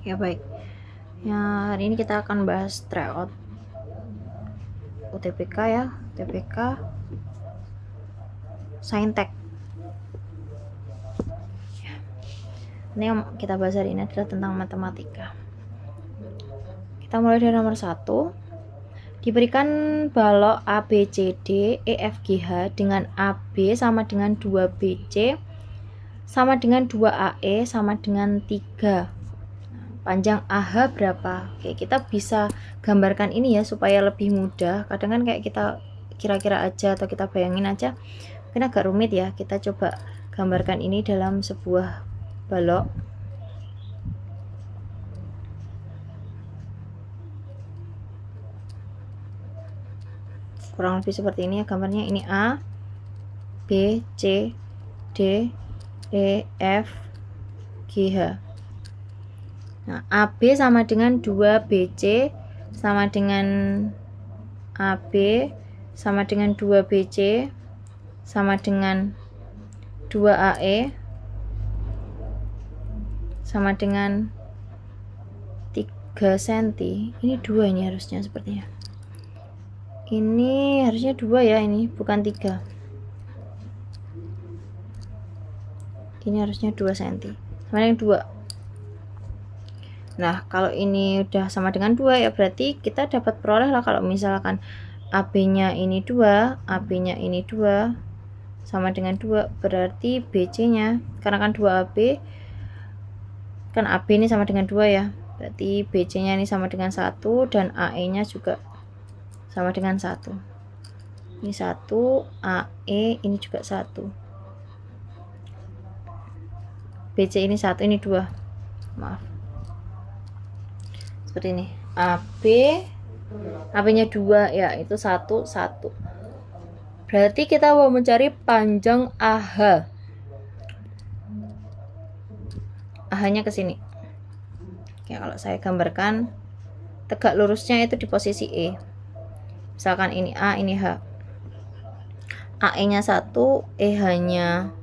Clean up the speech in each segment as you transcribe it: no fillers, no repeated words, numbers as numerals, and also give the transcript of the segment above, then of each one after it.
Ya baik. Ya, hari ini kita akan bahas tryout UTBK ya, UTBK Saintek. Ini yang kita bahas hari ini adalah tentang matematika. Kita mulai dari nomor 1. Diberikan balok A, B, C, D, E, F, G, H dengan AB sama dengan 2BC sama dengan 2AE sama dengan 3. Panjang AH berapa? Oke, kita bisa gambarkan ini ya supaya lebih mudah. Kadang kan kayak kita kira-kira aja atau kita bayangin aja mungkin agak rumit ya. Kita coba gambarkan ini dalam sebuah balok. Kurang lebih seperti ini ya gambarnya. Ini A, B, C, D, E, F, G, H. Nah, AB sama dengan 2BC sama dengan AB sama dengan 2BC sama dengan 2AE sama dengan 3 cm. Ini 2 ini harusnya sepertinya. Ini harusnya 2 ya, ini bukan 3. Ini harusnya 2 cm. Sama dengan 2. Nah, kalau ini udah sama dengan 2 ya berarti kita dapat peroleh lah kalau misalkan AB-nya ini 2, AB-nya ini 2 sama dengan 2, berarti BC-nya karena kan 2AB kan AB ini sama dengan 2 ya. Berarti BC-nya ini sama dengan 1 dan AE-nya juga sama dengan 1. Ini 1, AE ini juga 1. BC ini 1, ini 2. Maaf. Seperti ini. AB-nya 2 ya, itu 1, 1. Berarti kita mau mencari panjang AH. AH-nya ke sini. Oke, kalau saya gambarkan tegak lurusnya itu di posisi E. Misalkan ini A, ini H. AE-nya 1, EH-nya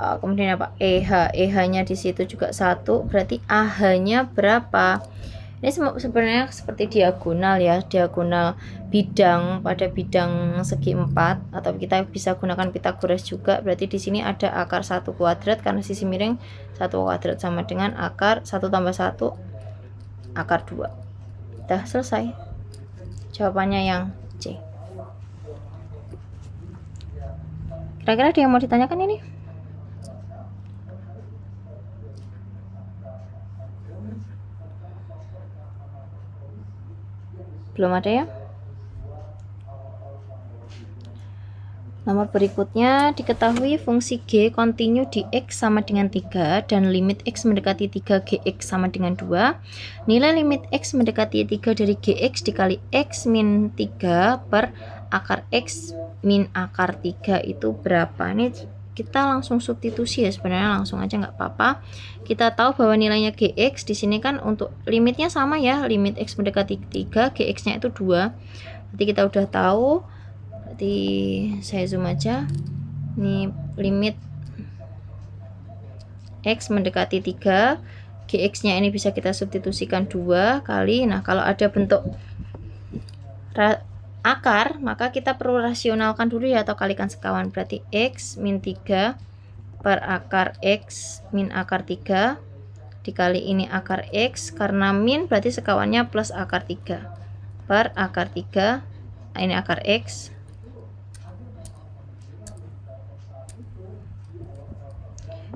kemudian apa? EH-nya di situ juga 1, berarti AH-nya berapa? Ini sebenarnya seperti diagonal ya, diagonal bidang pada bidang segi 4, atau kita bisa gunakan Pitagoras juga. Berarti di sini ada akar 1 kuadrat karena sisi miring 1 kuadrat sama dengan akar 1 tambah 1 akar 2. Udah selesai. Jawabannya yang C. Kira-kira ada yang mau ditanyakan ini? Belum ada ya? Nomor berikutnya, diketahui fungsi G kontinu di X sama dengan 3 dan limit X mendekati 3 Gx sama dengan 2. Nilai limit X mendekati 3 dari Gx dikali X min 3 per akar X min akar 3 itu berapa? Ini kita langsung substitusi ya, sebenarnya langsung aja nggak apa-apa. Kita tahu bahwa nilainya Gx di sini kan untuk limitnya sama ya, limit X mendekati 3, Gx-nya itu 2. Berarti kita udah tahu. Berarti saya zoom aja. Ini limit X mendekati 3, Gx-nya ini bisa kita substitusikan 2 kali. Nah, kalau ada bentuk akar, maka kita perlu rasionalkan dulu ya, atau kalikan sekawan. Berarti X min 3 per akar X min akar 3 dikali ini akar X, karena min berarti sekawannya plus akar 3 per akar 3, ini akar X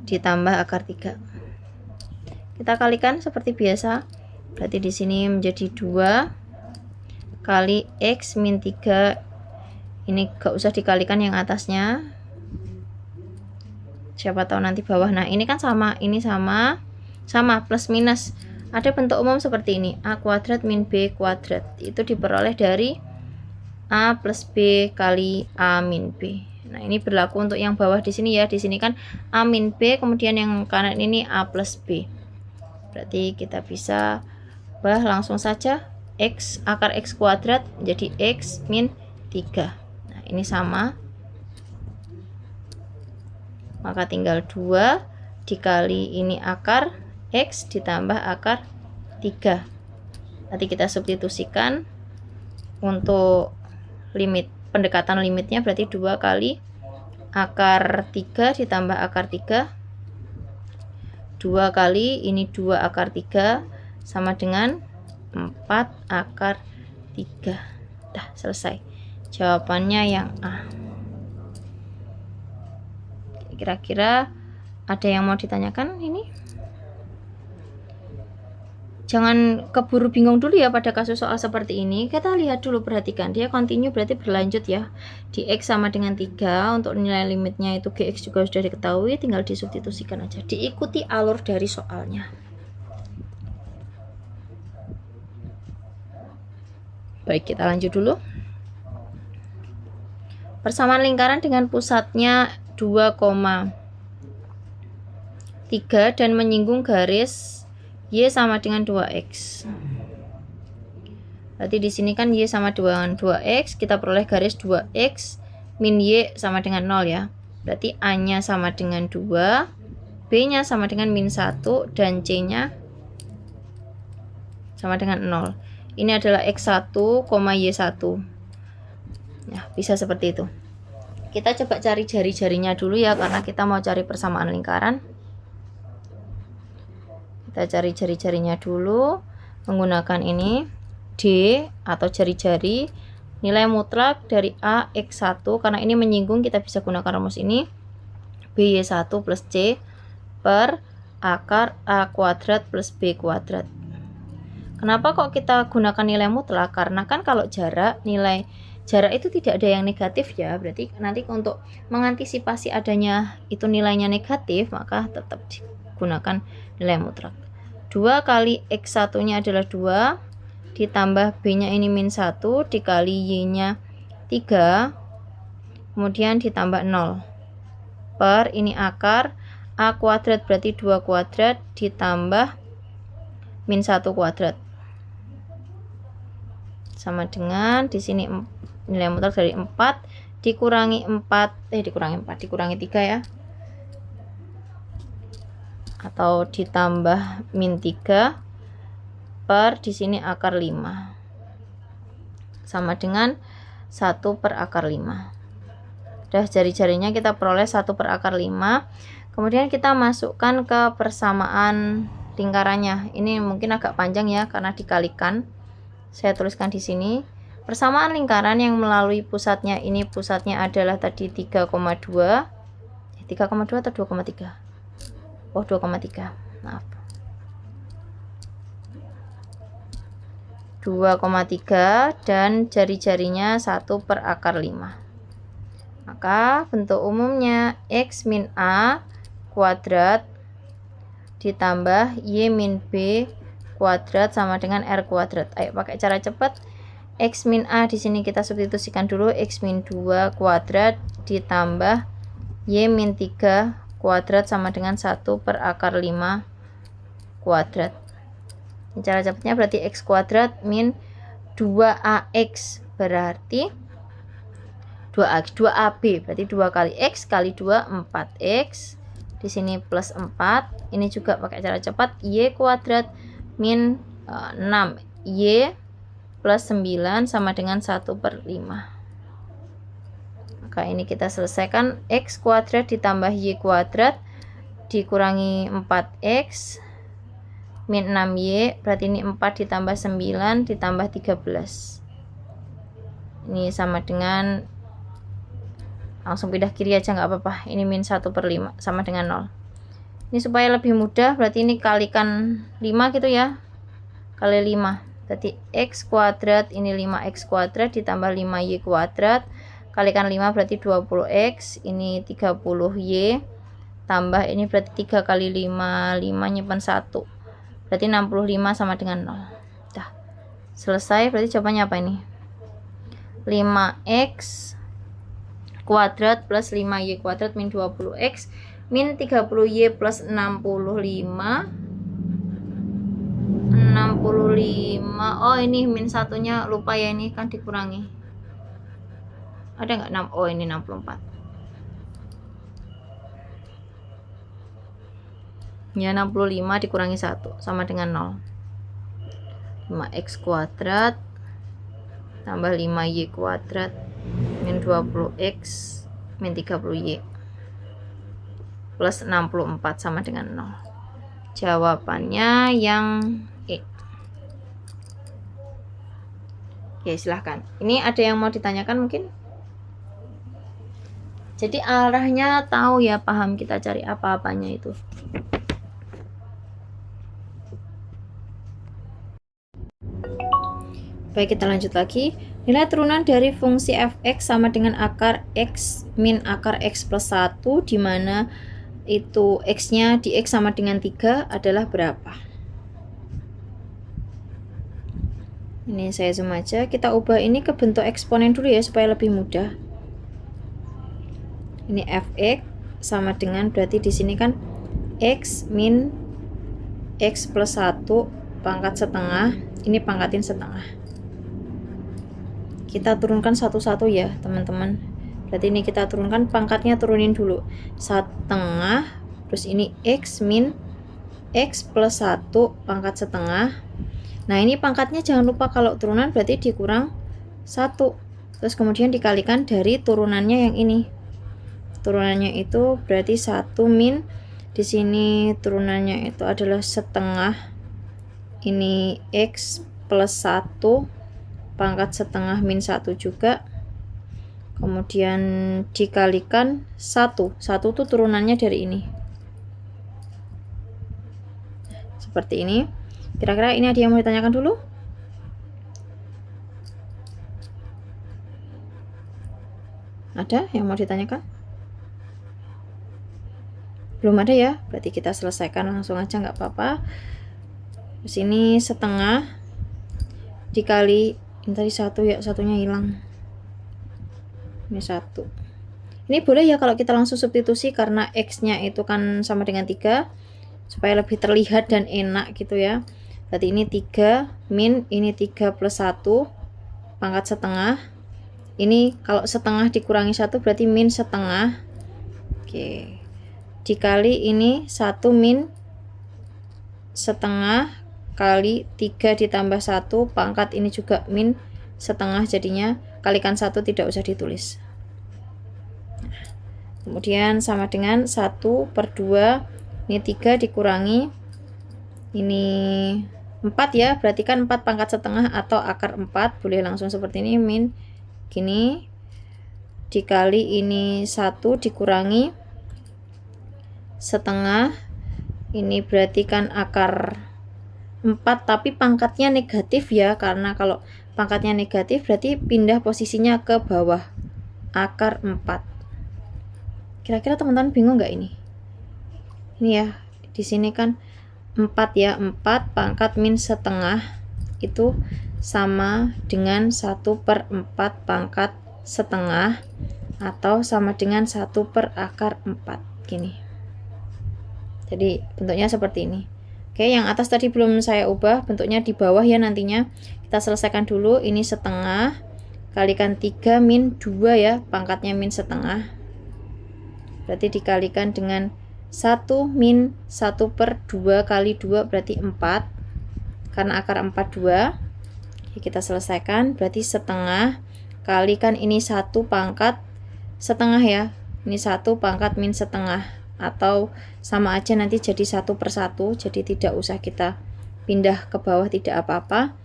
ditambah akar 3. Kita kalikan seperti biasa. Berarti di sini menjadi 2 kali X min 3. Ini gak usah dikalikan yang atasnya. Siapa tahu nanti bawah. Nah, ini kan sama, ini sama plus minus. Ada bentuk umum seperti ini. A kuadrat min B kuadrat. Itu diperoleh dari A plus B kali A min B. Nah, ini berlaku untuk yang bawah di sini ya. Di sini kan A min B, kemudian yang kanan ini A plus B. Berarti kita bisa langsung saja X akar X kuadrat menjadi X min 3. Nah, ini sama. Maka tinggal 2 dikali ini akar X ditambah akar 3. Nanti kita substitusikan untuk limit, pendekatan limitnya berarti 2 kali akar 3 ditambah akar 3, 2 kali ini 2 akar 3 sama dengan 4 akar 3. Dah selesai. Jawabannya yang A. Kira-kira ada yang mau ditanyakan ini? Jangan keburu bingung dulu ya pada kasus soal seperti ini. Kita lihat dulu, perhatikan. Dia continue berarti berlanjut ya. Di X sama dengan 3. Untuk nilai limitnya itu GX juga sudah diketahui. Tinggal disubstitusikan aja. Diikuti alur dari soalnya. Baik, kita lanjut dulu. Persamaan lingkaran dengan pusatnya 2,3 dan menyinggung garis Y sama dengan 2X. Berarti di sini kan Y sama dengan 2X, kita peroleh garis 2X min Y sama dengan 0 ya. Berarti A-nya sama dengan 2, B-nya sama dengan min 1, dan C-nya sama dengan 0. Ini adalah X1, Y1. Nah, bisa seperti itu. Kita coba cari jari-jarinya dulu ya, karena kita mau cari persamaan lingkaran. Kita cari jari-jarinya dulu menggunakan ini D atau jari-jari nilai mutlak dari A X1, karena ini menyinggung kita bisa gunakan rumus ini, BY1 plus C per akar A kuadrat plus B kuadrat. Kenapa kok kita gunakan nilai mutlak? Karena kan kalau jarak, nilai jarak itu tidak ada yang negatif ya, berarti nanti untuk mengantisipasi adanya itu nilainya negatif, maka tetap digunakan nilai mutlak. 2 kali X1 nya adalah 2 ditambah B nya ini min 1 dikali Y nya 3 kemudian ditambah 0 per ini akar A kuadrat berarti 2 kuadrat ditambah min 1 kuadrat sama dengan di sini nilai mutlak dari 4 dikurangi 3 ya, atau ditambah min 3 per di sini akar 5 sama dengan 1 per akar 5. Udah jari-jarinya kita peroleh 1 per akar 5. Kemudian kita masukkan ke persamaan lingkarannya. Ini mungkin agak panjang ya karena dikalikan. Saya tuliskan di sini. Persamaan lingkaran yang melalui pusatnya ini, pusatnya adalah tadi 3,2 atau 2,3. Oh, 2,3. Maaf. 2,3 dan jari-jarinya 1 per akar 5. Maka bentuk umumnya X min A kuadrat ditambah Y min B kuadrat sama dengan R kuadrat. Ayo pakai cara cepat. X min A di sini kita substitusikan dulu, X min 2 kuadrat ditambah Y min 3 kuadrat sama dengan 1 per akar 5 kuadrat. Cara cepatnya berarti X kuadrat min 2AX berarti 2AB berarti 2 kali X kali 2 4X. Di sini plus 4. Ini juga pakai cara cepat, Y kuadrat min 6Y plus 9 sama dengan 1 per 5. Maka ini kita selesaikan, X kuadrat ditambah Y kuadrat dikurangi 4X min 6Y berarti ini 4 ditambah 9 ditambah 13. Ini sama dengan, langsung pindah kiri aja nggak apa-apa, ini min 1 per 5 sama dengan 0. Ini supaya lebih mudah berarti ini kalikan 5 gitu ya, kali 5 berarti X kuadrat ini 5X kuadrat ditambah 5Y kuadrat kalikan 5 berarti 20X, ini 30Y tambah ini berarti 3 kali 5 nyimpan 1 berarti 65 sama dengan 0. Dah selesai, berarti jawabannya apa ini? 5X kuadrat plus 5Y kuadrat min 20X min 30Y plus 65. Oh ini min satunya lupa ya, ini kan dikurangi, ada nggak 6? Oh ini 64. Ya, 65 dikurangi 1 sama dengan 0. 5x kuadrat tambah 5y kuadrat min 20x min 30y plus 64 sama dengan 0. Jawabannya yang E. Oke, silahkan. Ini ada yang mau ditanyakan mungkin? Jadi arahnya tahu ya, paham kita cari apa-apanya itu. Baik, kita lanjut lagi. Nilai turunan dari fungsi fx sama dengan akar x min akar x plus 1, di mana itu x-nya di x sama dengan 3 adalah berapa? Ini saya zoom aja. Kita ubah ini ke bentuk eksponen dulu ya, supaya lebih mudah. Ini fx sama dengan, berarti di sini kan x min x plus 1 pangkat setengah. Ini pangkatin setengah. Kita turunkan satu-satu ya teman-teman. Berarti ini kita turunkan, pangkatnya turunin dulu. Setengah, terus ini x min x plus 1 pangkat setengah. Nah ini pangkatnya jangan lupa kalau turunan berarti dikurang 1. Terus kemudian dikalikan dari turunannya yang ini. Turunannya itu berarti 1 min, di sini turunannya itu adalah setengah. Ini x plus 1 pangkat setengah min 1 juga. Kemudian dikalikan 1. 1 tuh turunannya dari ini. Seperti ini. Kira-kira ini ada yang mau ditanyakan dulu? Ada yang mau ditanyakan? Belum ada ya? Berarti kita selesaikan langsung aja, nggak apa-apa. Di sini setengah dikali, ini tadi 1 ya, satunya hilang. Ini 1. Ini boleh ya kalau kita langsung substitusi, karena x-nya itu kan sama dengan 3, supaya lebih terlihat dan enak gitu ya. Berarti ini 3 min, ini 3 plus 1 pangkat setengah. Ini kalau setengah dikurangi 1 berarti min setengah. Oke. Dikali ini 1 min setengah kali 3 ditambah 1 pangkat ini juga min setengah, jadinya kalikan 1, tidak usah ditulis. Kemudian sama dengan 1/2, ini 3 dikurangi ini 4 ya, berarti kan 4 pangkat setengah atau akar 4, boleh langsung seperti ini, min gini dikali ini 1 dikurangi setengah, ini berarti kan akar 4 tapi pangkatnya negatif ya, karena kalau pangkatnya negatif berarti pindah posisinya ke bawah, akar 4. Kira-kira teman-teman bingung nggak ini? Ini ya, di sini kan 4 ya, 4 pangkat min setengah itu sama dengan 1/4 pangkat setengah, atau sama dengan 1 per akar 4 gini. Jadi bentuknya seperti ini. Oke, yang atas tadi belum saya ubah, bentuknya di bawah ya nantinya. Kita selesaikan dulu, ini setengah kalikan 3 min 2 ya, pangkatnya min setengah. Berarti dikalikan dengan 1 min 1/2 kali 2 berarti 4, karena akar 4 2. Oke, kita selesaikan, berarti setengah kalikan ini 1 pangkat setengah ya, ini 1 pangkat min setengah, atau sama aja nanti jadi 1/1, jadi tidak usah kita pindah ke bawah, tidak apa-apa.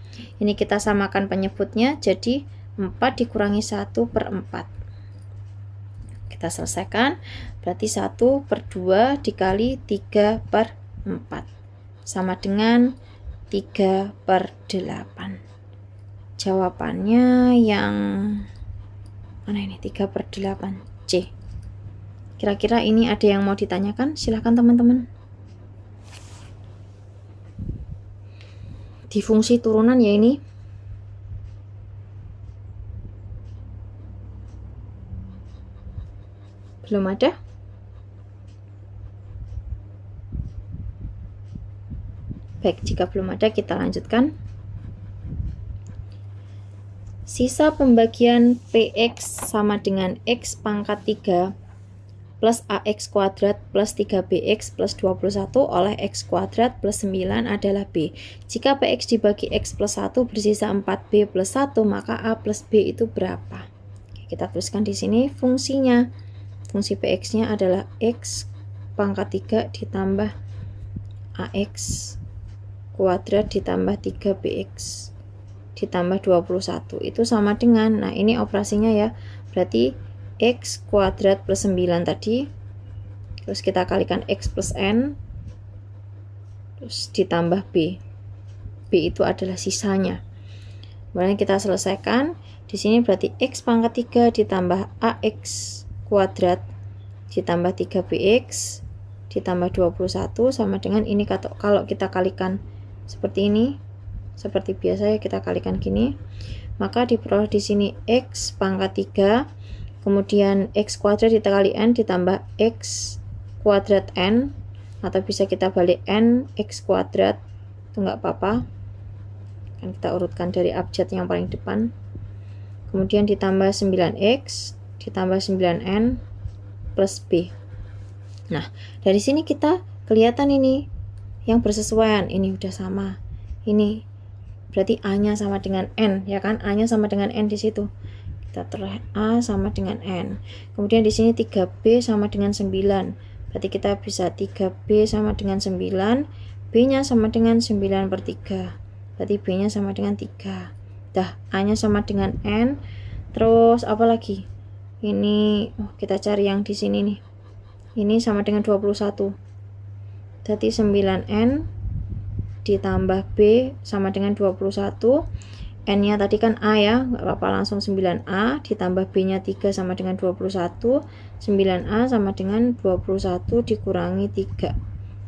Ini kita samakan penyebutnya, jadi 4 dikurangi 1/4. Kita selesaikan, berarti 1/2 dikali 3/4 sama dengan 3/8. Jawabannya yang mana ini? 3/8 C. Kira-kira ini ada yang mau ditanyakan? Silahkan teman-teman. Di fungsi turunan ya ini. Belum ada? Baik, jika belum ada kita lanjutkan. Sisa pembagian PX sama dengan X pangkat 3 plus AX kuadrat plus 3BX plus 21 oleh X kuadrat plus 9 adalah B. Jika PX dibagi X plus 1 bersisa 4B plus 1, maka A plus B itu berapa? Kita tuliskan di sini fungsinya. Fungsi PX-nya adalah X pangkat 3 ditambah AX kuadrat ditambah 3BX ditambah 21. Itu sama dengan, nah ini operasinya ya, berarti X kuadrat plus 9 tadi, terus kita kalikan X plus N, terus ditambah B. B itu adalah sisanya. Kemudian kita selesaikan. Di sini berarti X pangkat 3 ditambah AX kuadrat ditambah 3BX ditambah 21 sama dengan ini. Kalau kita kalikan seperti ini, seperti biasa ya, kita kalikan gini, maka diperoleh di sini X pangkat 3, kemudian X kuadrat dikali N ditambah X kuadrat N, atau bisa kita balik N X kuadrat, itu nggak apa-apa, kan kita urutkan dari abjad yang paling depan, kemudian ditambah 9X ditambah 9N plus B. Nah, dari sini kita kelihatan ini yang bersesuaian, ini udah sama, ini berarti A-nya sama dengan N, ya kan? A-nya sama dengan N di situ. Kita terlihat A sama dengan N. Kemudian di sini 3B sama dengan 9. Berarti kita bisa 3B sama dengan 9, B-nya sama dengan 9/3. Berarti B-nya sama dengan 3. Dah, A-nya sama dengan N. Terus apa lagi? Ini kita cari yang di sini nih. Ini sama dengan 21. Berarti 9N ditambah B sama dengan 21. N-nya tadi kan A ya, nggak apa-apa, langsung 9A ditambah B-nya 3 sama dengan 21. 9A sama dengan 21 dikurangi 3.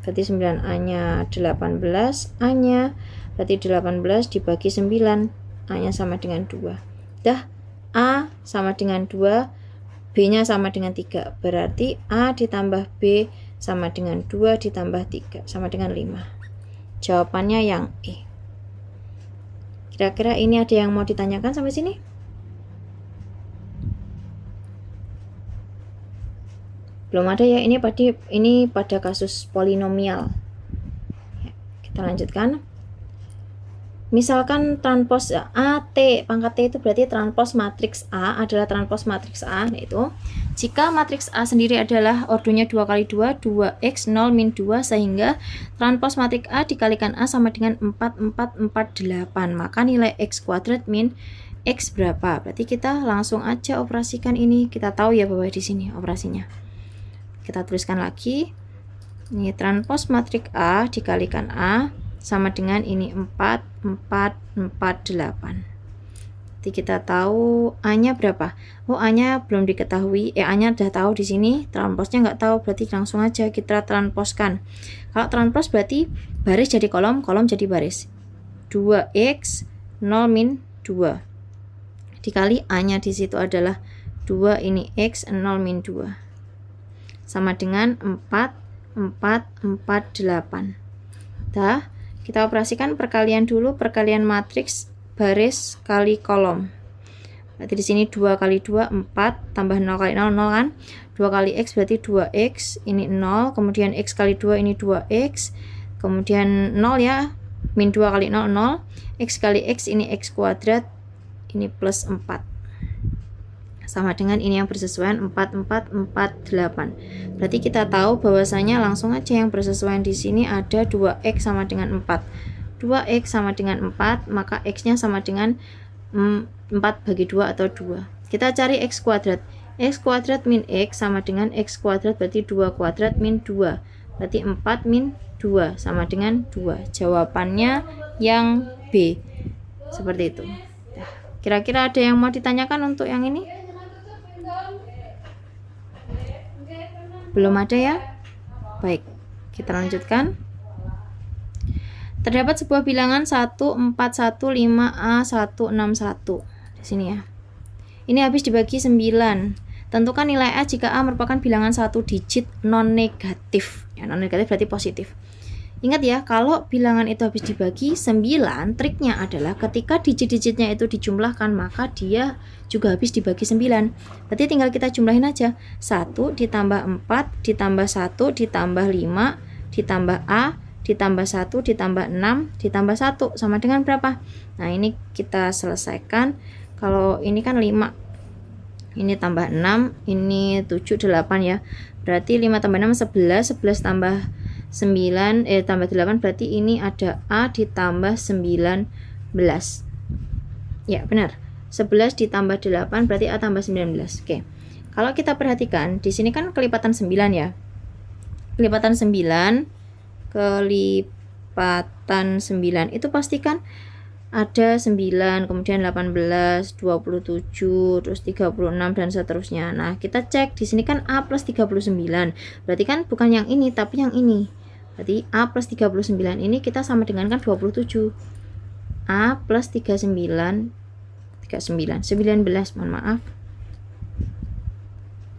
Berarti 9A-nya 18, A-nya berarti 18 dibagi 9, A-nya sama dengan 2. Dah, A sama dengan 2, B-nya sama dengan 3. Berarti A ditambah B sama dengan 2 ditambah 3 sama dengan 5. Jawabannya yang E. Kira-kira ini ada yang mau ditanyakan sampai sini? Belum ada ya, ini pada kasus polinomial. Ya, kita lanjutkan. Misalkan transpos A, T, pangkat T itu berarti transpos matriks A adalah transpos matriks A, yaitu jika matriks A sendiri adalah ordonya 2 kali 2, 2x 0 min 2, sehingga transpos matriks A dikalikan A sama dengan 4, 4, 4, 8, maka nilai x kuadrat min x berapa? Berarti kita langsung aja operasikan ini, kita tahu ya bahwa di sini operasinya. Kita tuliskan lagi, ini transpos matriks A dikalikan A sama dengan ini 4, 4, 4, 8. Jadi kita tahu A-nya berapa? Oh, A-nya belum diketahui. A-nya udah tahu di sini, transposnya nggak tahu, berarti langsung aja kita transposkan. Kalau transpos berarti baris jadi kolom, kolom jadi baris. 2x 0 min 2. Dikali A-nya di situ adalah 2, ini x 0 min 2. Sama dengan 4, 4, 4, 8. Dah, kita operasikan perkalian dulu, perkalian matriks baris kali kolom. Berarti di sini 2 kali 2 4 tambah 0 kali 0 0 kan. 2 kali x berarti 2x, ini 0, kemudian x kali 2 ini 2x. Kemudian 0 ya, min 2 kali 0 0. X kali x ini x kuadrat, ini plus 4. Sama dengan ini yang bersesuaian 4, 4, 4, 8. Berarti kita tahu bahwasanya langsung aja yang bersesuaian di sini ada 2x sama dengan 4. 2x sama dengan 4, maka x-nya sama dengan 4 bagi 2 atau 2. Kita cari x kuadrat. X kuadrat min x sama dengan x kuadrat, berarti 2 kuadrat min 2. Berarti 4 min 2 sama dengan 2. Jawabannya yang B. Seperti itu. Kira-kira ada yang mau ditanyakan untuk yang ini? Belum ada ya? Baik, kita lanjutkan. Terdapat sebuah bilangan 1415A161. Di sini ya. Ini habis dibagi 9. Tentukan nilai A jika A merupakan bilangan 1 digit non negatif. Ya, non negatif berarti positif. Ingat ya, kalau bilangan itu habis dibagi 9, triknya adalah ketika digit-digitnya itu dijumlahkan, maka dia juga habis dibagi 9. Berarti tinggal kita jumlahin aja. 1 ditambah 4 ditambah 1 ditambah 5 ditambah A ditambah 1 ditambah 6 ditambah 1 sama dengan berapa? Nah, ini kita selesaikan. Kalau ini kan 5, ini tambah 6, ini 7, 8 ya. Berarti 5 tambah 6 11, 11 tambah 9 tambah 8, berarti ini ada A ditambah 19. Ya, benar. 11 ditambah 8 berarti A tambah 19. Oke. Kalau kita perhatikan, di sini kan kelipatan 9 ya. Kelipatan 9 itu pastikan ada 9, kemudian 18, 27, terus 36 dan seterusnya. Nah, kita cek di sini kan A plus 39. Berarti kan bukan yang ini tapi yang ini. Berarti A plus 39 ini kita sama dengan kan 27. A plus 19, mohon maaf.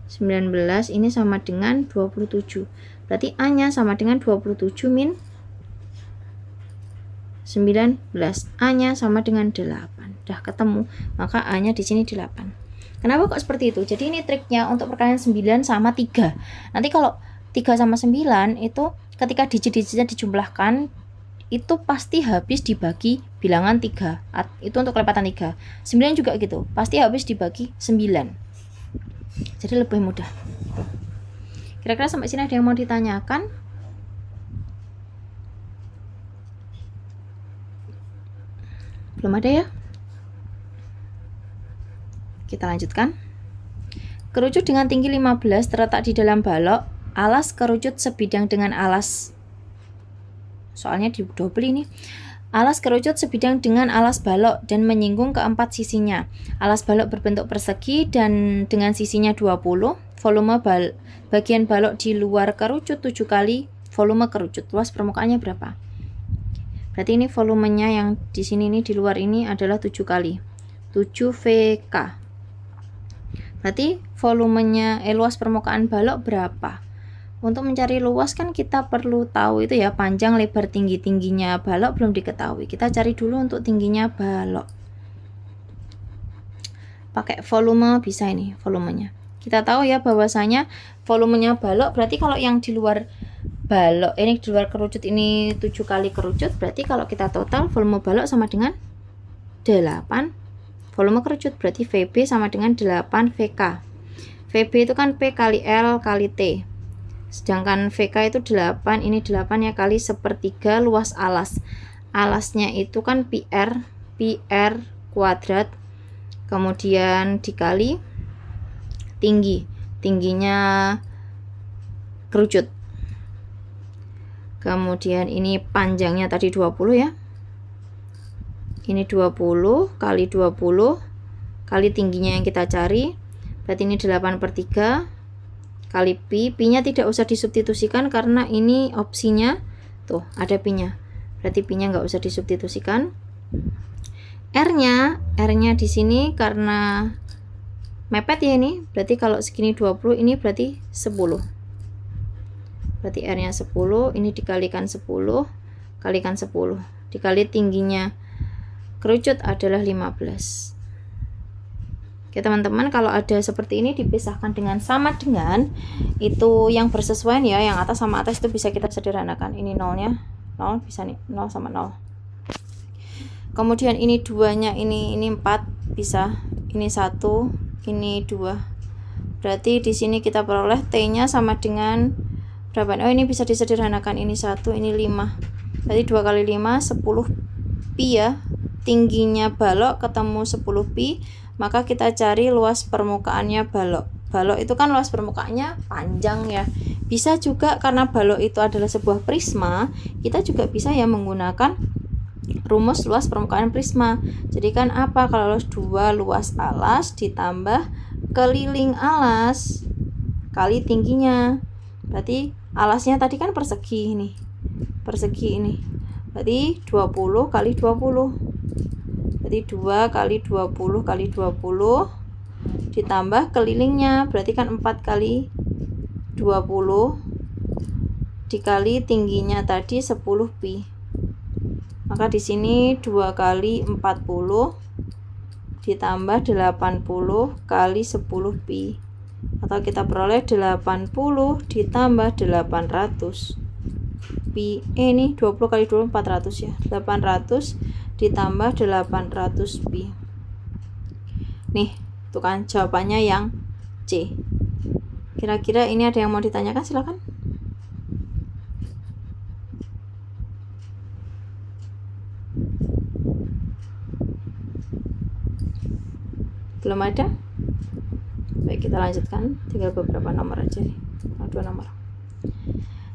19 ini sama dengan 27. Berarti A-nya sama dengan 27 min 19. A-nya sama dengan 8. Udah ketemu. Maka A-nya di sini 8. Kenapa kok seperti itu? Jadi ini triknya untuk perkalian 9 sama 3. Nanti kalau 3 sama 9 itu ketika digit-digitnya dijumlahkan itu pasti habis dibagi bilangan 3. Itu untuk kelipatan 3. 9 juga gitu. Pasti habis dibagi 9. Jadi lebih mudah. Kira-kira sampai sini ada yang mau ditanyakan? Belum ada ya? Kita lanjutkan. Kerucut dengan tinggi 15 terletak di dalam balok. Alas kerucut sebidang dengan alas. Soalnya didobel ini. Alas kerucut sebidang dengan alas balok dan menyinggung keempat sisinya. Alas balok berbentuk persegi dan dengan sisinya 20. Volume bagian balok di luar kerucut 7 kali volume kerucut. Luas permukaannya berapa? Berarti ini volumenya yang di sini ini di luar ini adalah 7 kali. 7 VK. Berarti volumenya luas permukaan balok berapa? Untuk mencari luas kan kita perlu tahu itu ya, panjang, lebar, tingginya balok belum diketahui. Kita cari dulu untuk tingginya balok. Pakai volume bisa ini volumenya. Kita tahu ya bahwasanya volumenya balok berarti kalau yang di luar balok ini di luar kerucut ini 7 kali kerucut, berarti kalau kita total volume balok sama dengan 8 volume kerucut, berarti VB sama dengan 8 VK. VB itu kan P kali L kali T. Sedangkan VK itu 8, ini 8 ya kali 1/3 luas alas. Alasnya itu kan PR kuadrat, kemudian dikali tingginya kerucut. Kemudian ini panjangnya tadi 20 ya. Ini 20 kali 20 kali tingginya yang kita cari. Berarti ini 8/3 kali pi-nya tidak usah disubstitusikan karena ini opsinya tuh ada pi-nya. Berarti pi-nya nggak usah disubstitusikan. R-nya di sini karena mepet ya ini. Berarti kalau segini 20, ini berarti 10. Berarti R-nya 10, ini dikalikan 10 kalikan 10 dikali tingginya kerucut adalah 15. Oke teman-teman, kalau ada seperti ini dipisahkan dengan sama dengan itu yang bersesuaian ya, yang atas sama atas itu bisa kita sederhanakan. Ini nolnya 0 bisa nih 0 sama 0. Kemudian ini 2-nya ini 4 bisa, ini 1, ini 2. Berarti di sini kita peroleh T-nya sama dengan berapa? Oh, ini bisa disederhanakan, ini 1, ini 5. Berarti 2 kali 5 10 pi ya. Tingginya balok ketemu 10 pi. Maka kita cari luas permukaannya balok. Balok itu kan luas permukaannya panjang ya. Bisa juga karena balok itu adalah sebuah prisma, kita juga bisa ya menggunakan rumus luas permukaan prisma. Jadi kan apa kalau 2 luas alas ditambah keliling alas kali tingginya. Berarti alasnya tadi kan persegi ini. Persegi ini. Berarti 20 kali 20. Berarti 2 kali 20 kali 20 ditambah kelilingnya, berarti kan 4 kali 20 dikali tingginya tadi 10 pi. Maka di sini 2 kali 40 ditambah 80 kali 10 pi. Atau kita peroleh 80 ditambah 800 pi. Ini 20 kali 20 400 ya. 800 ditambah 800 pi. Nih, itu kan jawabannya yang C. Kira-kira ini ada yang mau ditanyakan? Silakan. Belum ada? Baik, kita lanjutkan. Tinggal beberapa nomor aja nih. 2 nomor.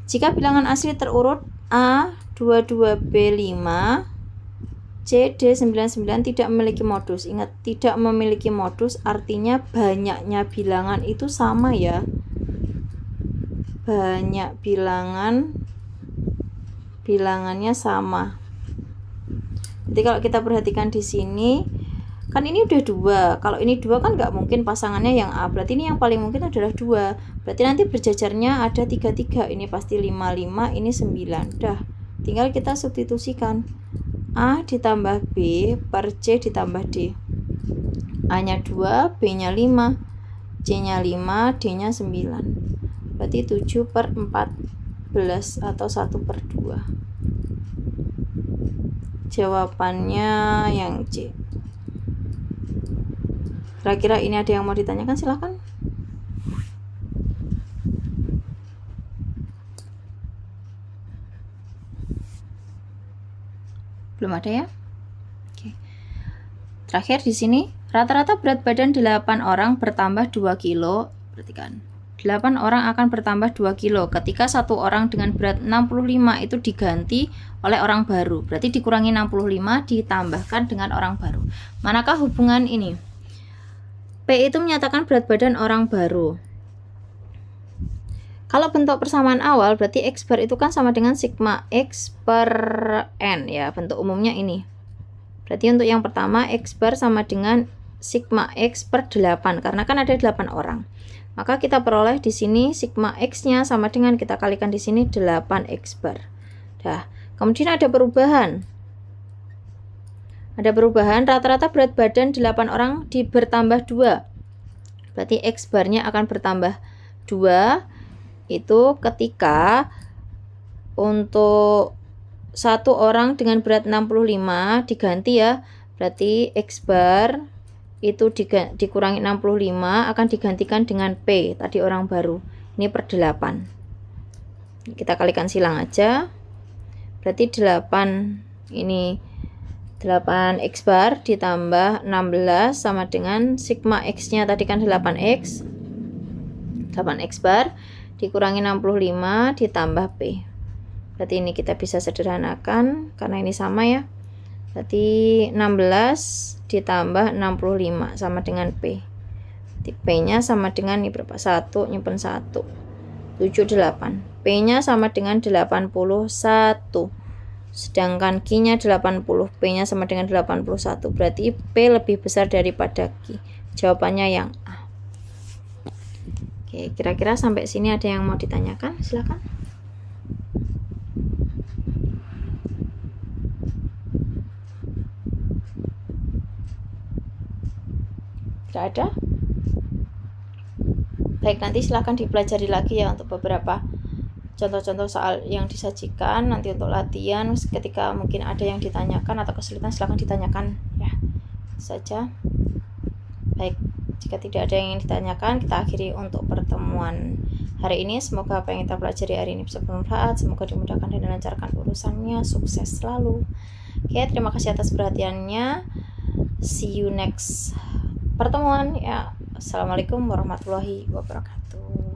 Jika bilangan asli terurut A 22B5 C D99 tidak memiliki modus. Ingat, tidak memiliki modus artinya banyaknya bilangan itu sama ya. Banyak bilangannya sama. Jadi kalau kita perhatikan di sini, kan ini udah 2. Kalau ini 2 kan nggak mungkin pasangannya yang A. Berarti ini yang paling mungkin adalah 2. Berarti nanti berjajarnya ada 3. Ini pasti 5, ini 9. Dah, tinggal kita substitusikan. A ditambah B per C ditambah D. A-nya 2, B-nya 5, C-nya 5, D-nya 9. Berarti 7/14 atau 1/2. Jawabannya yang C. Kira-kira ini ada yang mau ditanyakan? Silahkan. Belum ada ya? Oke. Terakhir di sini, rata-rata berat badan 8 orang bertambah 2 kilo. Perhatikan. 8 orang akan bertambah 2 kilo ketika satu orang dengan berat 65 itu diganti oleh orang baru. Berarti dikurangi 65 ditambahkan dengan orang baru. Manakah hubungan ini? P itu menyatakan berat badan orang baru. Kalau bentuk persamaan awal berarti X bar itu kan sama dengan sigma X per N ya, bentuk umumnya ini. Berarti untuk yang pertama X bar sama dengan sigma X per 8 karena kan ada 8 orang. Maka kita peroleh di sini sigma X-nya sama dengan kita kalikan di sini 8X bar. Dah, kemudian ada perubahan. Ada perubahan, rata-rata berat badan 8 orang bertambah 2. Berarti X barnya akan bertambah 2. Itu ketika untuk satu orang dengan berat 65 diganti ya. Berarti X bar itu dikurangi 65 akan digantikan dengan P, tadi orang baru. Ini per 8. Kita kalikan silang aja. Berarti 8 ini 8X bar ditambah 16 sama dengan sigma X-nya tadi kan 8X. 8X bar dikurangi 65 ditambah P. Berarti ini kita bisa sederhanakan karena ini sama ya. Berarti 16 ditambah 65 sama dengan P. P-nya sama dengan ini berapa? 1, nyimpen 1. 78. P-nya sama dengan 81. Sedangkan Q-nya 80. P-nya sama dengan 81. Berarti P lebih besar daripada Q. Jawabannya yang A. Oke, kira-kira sampai sini ada yang mau ditanyakan? Silakan. Tidak ada? Baik, nanti silahkan dipelajari lagi ya untuk beberapa contoh-contoh soal yang disajikan. Nanti untuk latihan ketika mungkin ada yang ditanyakan atau kesulitan silahkan ditanyakan ya. Itu saja. Baik, jika tidak ada yang ditanyakan kita akhiri untuk pertemuan hari ini. Semoga apa yang kita pelajari hari ini bisa bermanfaat. Semoga dimudahkan dan dilancarkan urusannya. Sukses selalu. Oke, terima kasih atas perhatiannya. See you next pertemuan ya. Assalamualaikum warahmatullahi wabarakatuh.